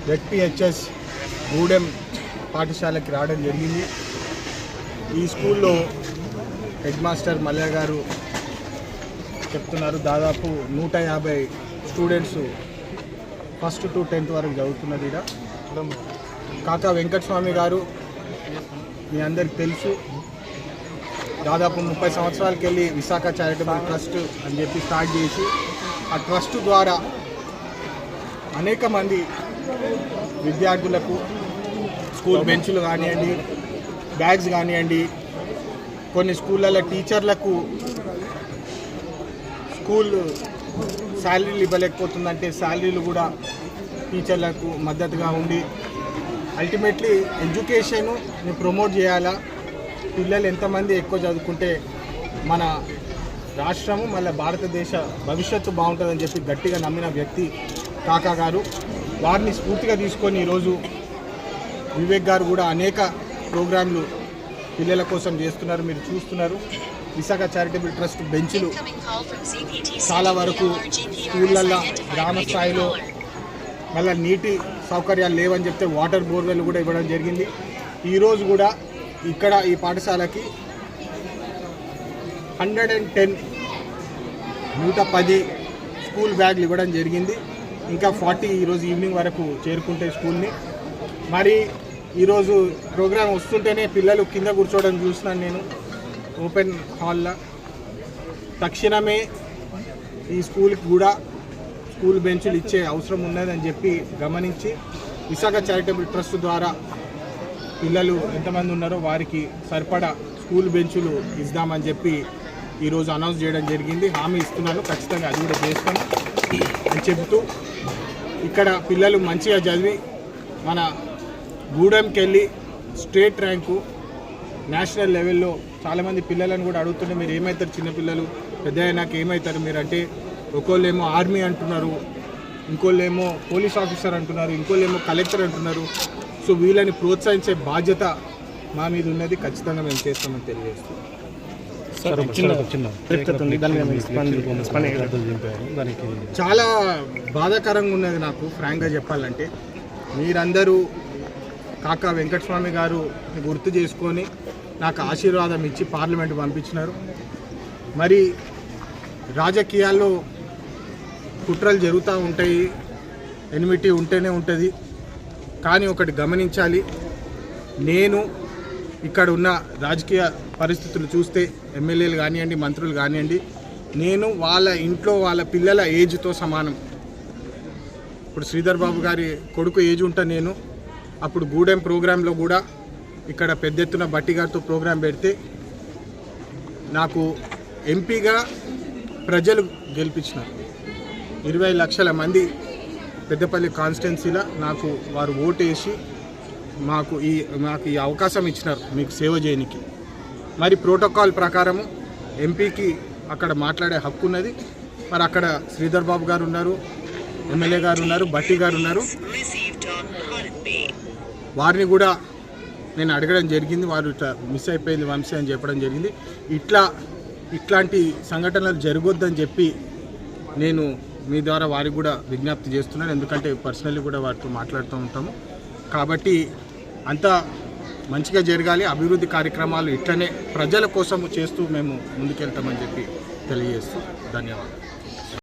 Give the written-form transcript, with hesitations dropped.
ZPHS Gudem పాఠశాలకి రావడం జరిగింది. ఈ స్కూల్లో హెడ్ మాస్టర్ మల్లయ్య గారు చెప్తున్నారు దాదాపు 150 స్టూడెంట్స్ ఫస్ట్ టు 10th వరకు చదువుతున్నది. కాకా వెంకటస్వామి గారు మీ అందరికి తెలుసు, దాదాపు 30 సంవత్సరాలకి వెళ్ళి విశాఖ చారిటబుల్ ట్రస్ట్ అని చెప్పి స్టార్ట్ చేసి ఆ ట్రస్ట్ ద్వారా అనేక మంది విద్యార్థులకు స్కూల్ బెంచ్లు కానివ్వండి, బ్యాగ్స్ కానివ్వండి, కొన్ని స్కూళ్ళలో టీచర్లకు స్కూల్ శాలరీలు ఇవ్వలేకపోతుందంటే శాలరీలు కూడా టీచర్లకు మద్దతుగా ఉండి అల్టిమేట్లీ ఎడ్యుకేషన్ని ప్రమోట్ చేయాలా, పిల్లలు ఎంతమంది ఎక్కువ చదువుకుంటే మన రాష్ట్రము మళ్ళీ భారతదేశ భవిష్యత్తు బాగుంటుందని చెప్పి గట్టిగా నమ్మిన వ్యక్తి కాకా గారు. వారిని స్ఫూర్తిగా తీసుకొని ఈరోజు వివేక్ గారు కూడా అనేక ప్రోగ్రాంలు పిల్లల కోసం చేస్తున్నారు. మీరు చూస్తున్నారు విశాఖ చారిటబుల్ ట్రస్ట్ బెంచ్లు చాలా వరకు స్కూళ్ళల్లో గ్రామ స్థాయిలో మళ్ళీ నీటి సౌకర్యాలు లేవని చెప్తే వాటర్ బోర్వెల్ కూడా ఇవ్వడం జరిగింది. ఈరోజు కూడా ఇక్కడ ఈ పాఠశాలకి 110 స్కూల్ బ్యాగ్లు ఇవ్వడం జరిగింది. ఇంకా 40 ఈరోజు ఈవినింగ్ వరకు చేరుకుంటే స్కూల్ని. మరి ఈరోజు ప్రోగ్రాం వస్తుంటేనే పిల్లలు కింద కూర్చోవడం చూస్తున్నాను నేను ఓపెన్ హాల్లో. తక్షణమే ఈ స్కూల్కి కూడా స్కూల్ బెంచులు ఇచ్చే అవసరం ఉన్నదని చెప్పి గమనించి విశాఖ చారిటబుల్ ట్రస్ట్ ద్వారా పిల్లలు ఎంతమంది ఉన్నారో వారికి సరిపడా స్కూల్ బెంచులు ఇద్దామని చెప్పి ఈరోజు అనౌన్స్ చేయడం జరిగింది. హామీ ఇస్తున్నాను, ఖచ్చితంగా అది కూడా చేస్తాను అని చెబుతూ ఇక్కడ పిల్లలు మంచిగా చదివి మన గూడెంకి వెళ్ళి స్టేట్ ర్యాంకు నేషనల్ లెవెల్లో చాలామంది పిల్లలను కూడా అడుగుతుంటే మీరు ఏమవుతారు చిన్నపిల్లలు పెద్ద అయినాక ఏమవుతారు మీరు అంటే ఒకళ్ళేమో ఆర్మీ అంటున్నారు, ఇంకోళ్ళేమో పోలీస్ ఆఫీసర్ అంటున్నారు, ఇంకోళ్ళేమో కలెక్టర్ అంటున్నారు. సో వీళ్ళని ప్రోత్సహించే బాధ్యత మా మీద ఉన్నది, ఖచ్చితంగా మేము చేస్తామని తెలియజేస్తాం. చాలా బాధాకరంగా ఉన్నది నాకు ఫ్రాంక్గా చెప్పాలంటే. మీరందరూ కాకా వెంకటస్వామి గారు గుర్తు చేసుకొని నాకు ఆశీర్వాదం ఇచ్చి పార్లమెంట్ పంపించినారు. మరి రాజకీయాల్లో కుట్రలు జరుగుతూ ఉంటాయి, ఎనిమిటీ ఉంటేనే ఉంటుంది. కానీ ఒకటి గమనించాలి, నేను ఇక్కడ ఉన్న రాజకీయ పరిస్థితులు చూస్తే ఎమ్మెల్యేలు కానివ్వండి, మంత్రులు కానివ్వండి, నేను వాళ్ళ ఇంట్లో వాళ్ళ పిల్లల ఏజ్తో సమానం. ఇప్పుడు శ్రీధర్ బాబు గారి కొడుకు ఏజ్ ఉంటా నేను. అప్పుడు గూడెం ప్రోగ్రాంలో కూడా ఇక్కడ పెద్ద ఎత్తున బట్టి గారితో ప్రోగ్రాం పెడితే నాకు ఎంపీగా ప్రజలు గెలిపించినారు. 20 లక్షల మంది పెద్దపల్లి కాన్స్టిట్యున్సీలో నాకు వారు ఓటేసి మాకు ఈ అవకాశం ఇచ్చినారు మీకు సేవ చేయడానికి. మరి ప్రోటోకాల్ ప్రకారము ఎంపీకి అక్కడ మాట్లాడే హక్కు ఉన్నది. మరి అక్కడ శ్రీధర్ బాబు గారు ఉన్నారు, ఎమ్మెల్యే గారు ఉన్నారు, బట్టి గారు ఉన్నారు. వారిని కూడా నేను అడగడం జరిగింది. వారు మిస్ అయిపోయింది వంశీ అని చెప్పడం జరిగింది. ఇట్లాంటి సంఘటనలు జరగొద్దని చెప్పి నేను మీ ద్వారా వారికి కూడా విజ్ఞప్తి చేస్తున్నాను. ఎందుకంటే పర్సనల్లీ కూడా వారితో మాట్లాడుతూ ఉంటాము. కాబట్టి అంతా మంచిగా జరగాలి. అభివృద్ధి కార్యక్రమాలు ఇట్లనే ప్రజల కోసం చేస్తూ మేము ముందుకెళ్తామని చెప్పి తెలియజేస్తూ ధన్యవాదాలు.